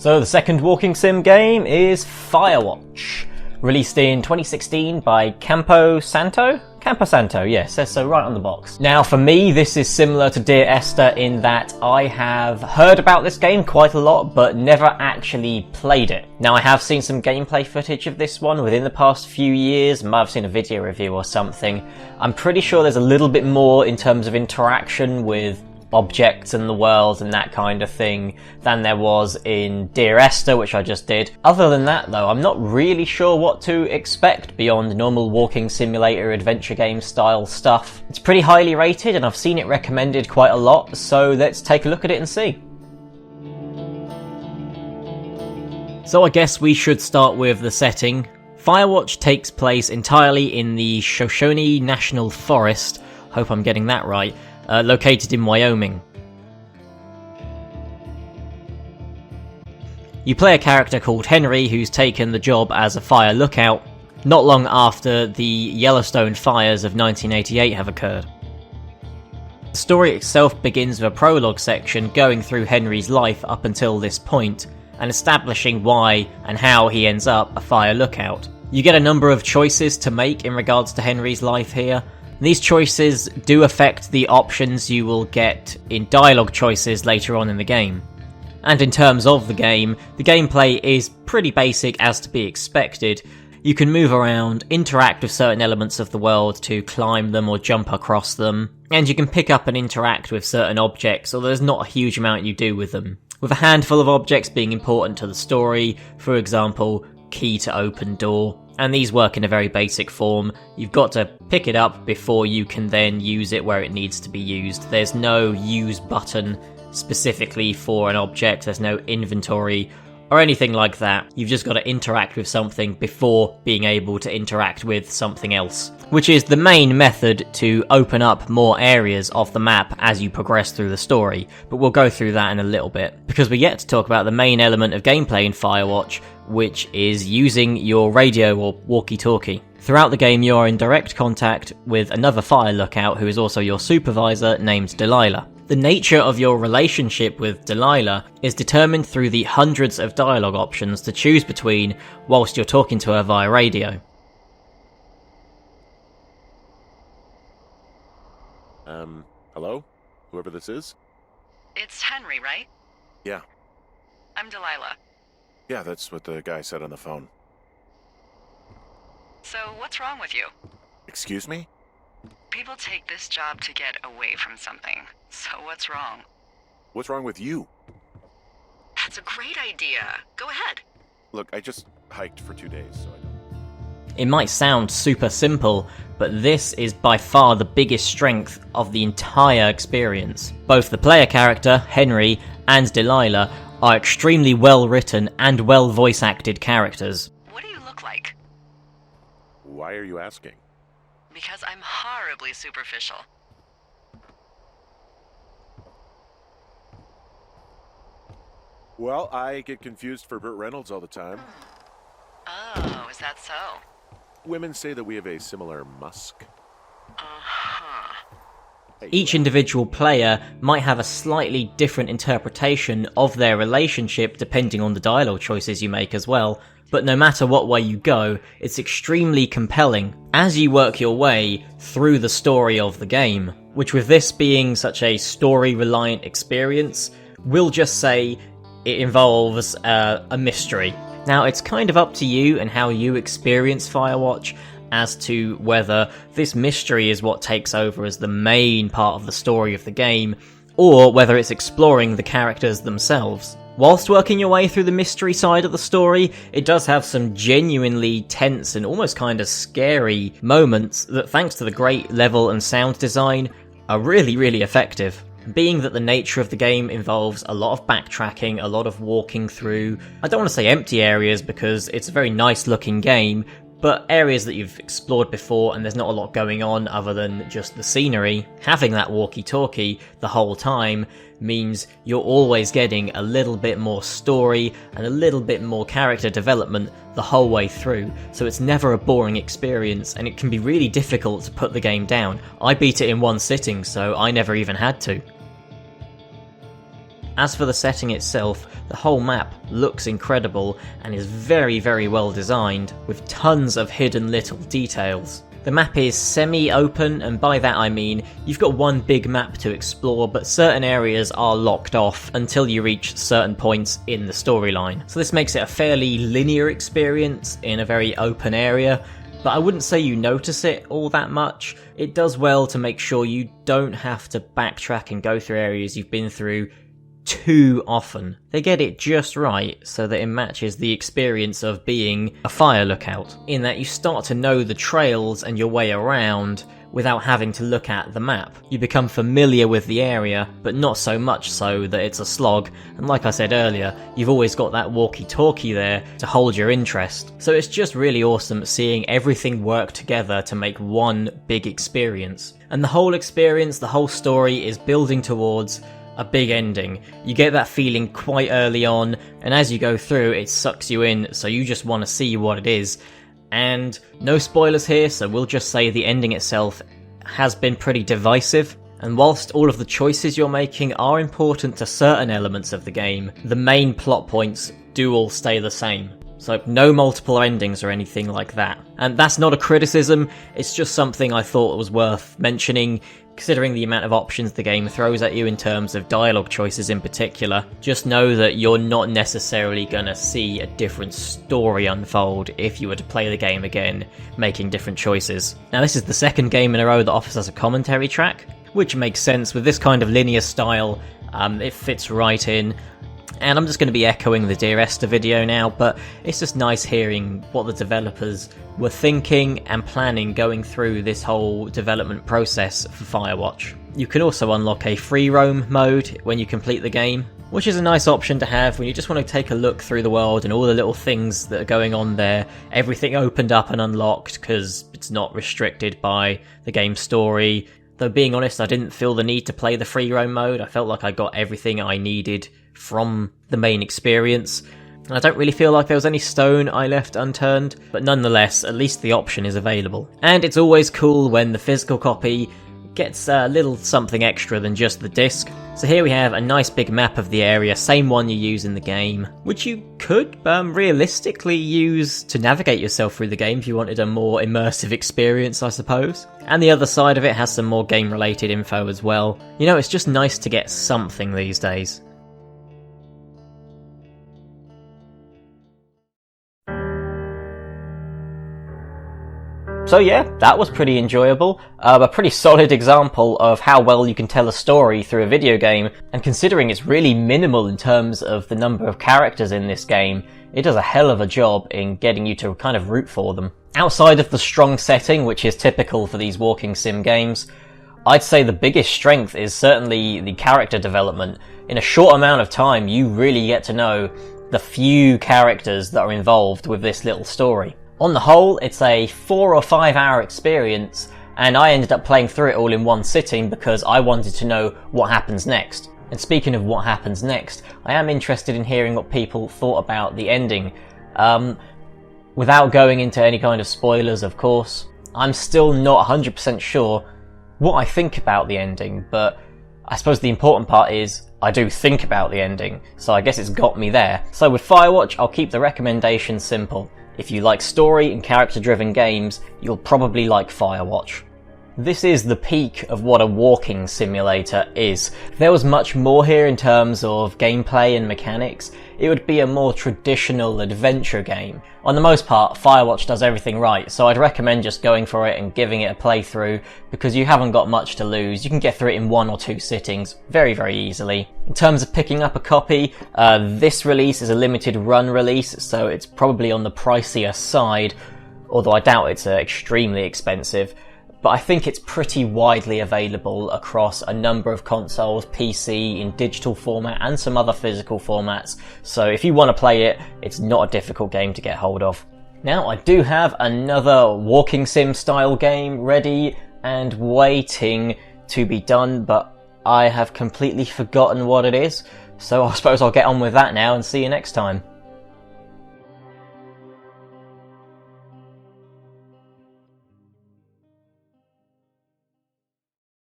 So the second walking sim game is Firewatch, released in 2016 by Campo Santo, yes, says so right on the box. Now for me, this is similar to Dear Esther in that I have heard about this game quite a lot, but never actually played it. Now I have seen some gameplay footage of this one within the past few years, might have seen a video review or something. I'm pretty sure there's a little bit more in terms of interaction with objects in the world and that kind of thing than there was in Dear Esther, which I just did. Other than that though, I'm not really sure what to expect beyond normal walking simulator adventure game style stuff. It's pretty highly rated and I've seen it recommended quite a lot, so let's take a look at it and see. So I guess we should start with the setting. Firewatch takes place entirely in the Shoshone National Forest, hope I'm getting that right, located in Wyoming. You play a character called Henry who's taken the job as a fire lookout, not long after the Yellowstone fires of 1988 have occurred. The story itself begins with a prologue section going through Henry's life up until this point, and establishing why and how he ends up a fire lookout. You get a number of choices to make in regards to Henry's life here. These choices do affect the options you will get in dialogue choices later on in the game. And in terms of the gameplay is pretty basic as to be expected. You can move around, interact with certain elements of the world to climb them or jump across them, and you can pick up and interact with certain objects, although there's not a huge amount you do with them. With a handful of objects being important to the story, for example, key to open door, and these work in a very basic form. You've got to pick it up before you can then use it where it needs to be used. There's no use button specifically for an object, there's no inventory or anything like that. You've just got to interact with something before being able to interact with something else, which is the main method to open up more areas of the map as you progress through the story, but we'll go through that in a little bit, because we get to talk about the main element of gameplay in Firewatch, which is using your radio or walkie-talkie. Throughout the game you are in direct contact with another fire lookout who is also your supervisor named Delilah. The nature of your relationship with Delilah is determined through the hundreds of dialogue options to choose between whilst you're talking to her via radio. Hello? Whoever this is? It's Henry, right? Yeah. I'm Delilah. Yeah, that's what the guy said on the phone. So, what's wrong with you? Excuse me? People take this job to get away from something. So what's wrong? What's wrong with you? That's a great idea. Go ahead. Look, I just hiked for 2 days, so I don't... It might sound super simple, but this is by far the biggest strength of the entire experience. Both the player character, Henry, and Delilah are extremely well written and well voice acted characters. What do you look like? Why are you asking? Because I'm horribly superficial. Well, I get confused for Burt Reynolds all the time. Oh, is that so? Women say that we have a similar musk. Uh-huh. Each individual player might have a slightly different interpretation of their relationship depending on the dialogue choices you make as well, but no matter what way you go, it's extremely compelling as you work your way through the story of the game, which with this being such a story-reliant experience, we'll just say it involves a mystery. Now, it's kind of up to you and how you experience Firewatch as to whether this mystery is what takes over as the main part of the story of the game, or whether it's exploring the characters themselves. Whilst working your way through the mystery side of the story, it does have some genuinely tense and almost kind of scary moments that, thanks to the great level and sound design, are really, really effective. Being that the nature of the game involves a lot of backtracking, a lot of walking through, I don't want to say empty areas because it's a very nice looking game, but areas that you've explored before and there's not a lot going on other than just the scenery, having that walkie-talkie the whole time means you're always getting a little bit more story and a little bit more character development the whole way through, so it's never a boring experience and it can be really difficult to put the game down. I beat it in one sitting, so I never even had to. As for the setting itself, the whole map looks incredible and is very, very well designed, with tons of hidden little details. The map is semi-open, and by that I mean you've got one big map to explore, but certain areas are locked off until you reach certain points in the storyline. So this makes it a fairly linear experience in a very open area, but I wouldn't say you notice it all that much. It does well to make sure you don't have to backtrack and go through areas you've been through too often. They get it just right so that it matches the experience of being a fire lookout, in that you start to know the trails and your way around without having to look at the map. You become familiar with the area, but not so much so that it's a slog, and like I said earlier, you've always got that walkie-talkie there to hold your interest. So it's just really awesome seeing everything work together to make one big experience. And the whole experience, the whole story is building towards a big ending. You get that feeling quite early on, and as you go through, it sucks you in, so you just want to see what it is. And no spoilers here, so we'll just say the ending itself has been pretty divisive. And whilst all of the choices you're making are important to certain elements of the game, the main plot points do all stay the same. So no multiple endings or anything like that. And that's not a criticism, it's just something I thought was worth mentioning, considering the amount of options the game throws at you in terms of dialogue choices in particular. Just know that you're not necessarily gonna see a different story unfold if you were to play the game again, making different choices. Now this is the second game in a row that offers us a commentary track, which makes sense with this kind of linear style. It fits right in. And I'm just going to be echoing the Dear Esther video now, but it's just nice hearing what the developers were thinking and planning going through this whole development process for Firewatch. You can also unlock a free roam mode when you complete the game, which is a nice option to have when you just want to take a look through the world and all the little things that are going on there. Everything opened up and unlocked because it's not restricted by the game's story. Though being honest, I didn't feel the need to play the free roam mode. I felt like I got everything I needed from the main experience. And I don't really feel like there was any stone I left unturned, but nonetheless, at least the option is available. And it's always cool when the physical copy gets a little something extra than just the disc. So here we have a nice big map of the area, same one you use in the game, which you could realistically use to navigate yourself through the game if you wanted a more immersive experience, I suppose. And the other side of it has some more game related info as well. You know, it's just nice to get something these days. So yeah, that was pretty enjoyable. A pretty solid example of how well you can tell a story through a video game, and considering it's really minimal in terms of the number of characters in this game, it does a hell of a job in getting you to kind of root for them. Outside of the strong setting, which is typical for these walking sim games, I'd say the biggest strength is certainly the character development. In a short amount of time, you really get to know the few characters that are involved with this little story. On the whole, it's a 4 or 5 hour experience, and I ended up playing through it all in one sitting because I wanted to know what happens next. And speaking of what happens next, I am interested in hearing what people thought about the ending. Without going into any kind of spoilers, of course, I'm still not 100% sure what I think about the ending, but I suppose the important part is I do think about the ending, so I guess it's got me there. So with Firewatch, I'll keep the recommendation simple. If you like story and character-driven games, you'll probably like Firewatch. This is the peak of what a walking simulator is. If there was much more here in terms of gameplay and mechanics, it would be a more traditional adventure game. On the most part, Firewatch does everything right, so I'd recommend just going for it and giving it a playthrough, because you haven't got much to lose. You can get through it in 1 or 2 sittings very, very easily. In terms of picking up a copy, this release is a limited run release, so it's probably on the pricier side, although I doubt it's extremely expensive. But I think it's pretty widely available across a number of consoles, PC, in digital format, and some other physical formats. So if you want to play it, it's not a difficult game to get hold of. Now, I do have another walking sim style game ready and waiting to be done, but I have completely forgotten what it is. So I suppose I'll get on with that now and see you next time.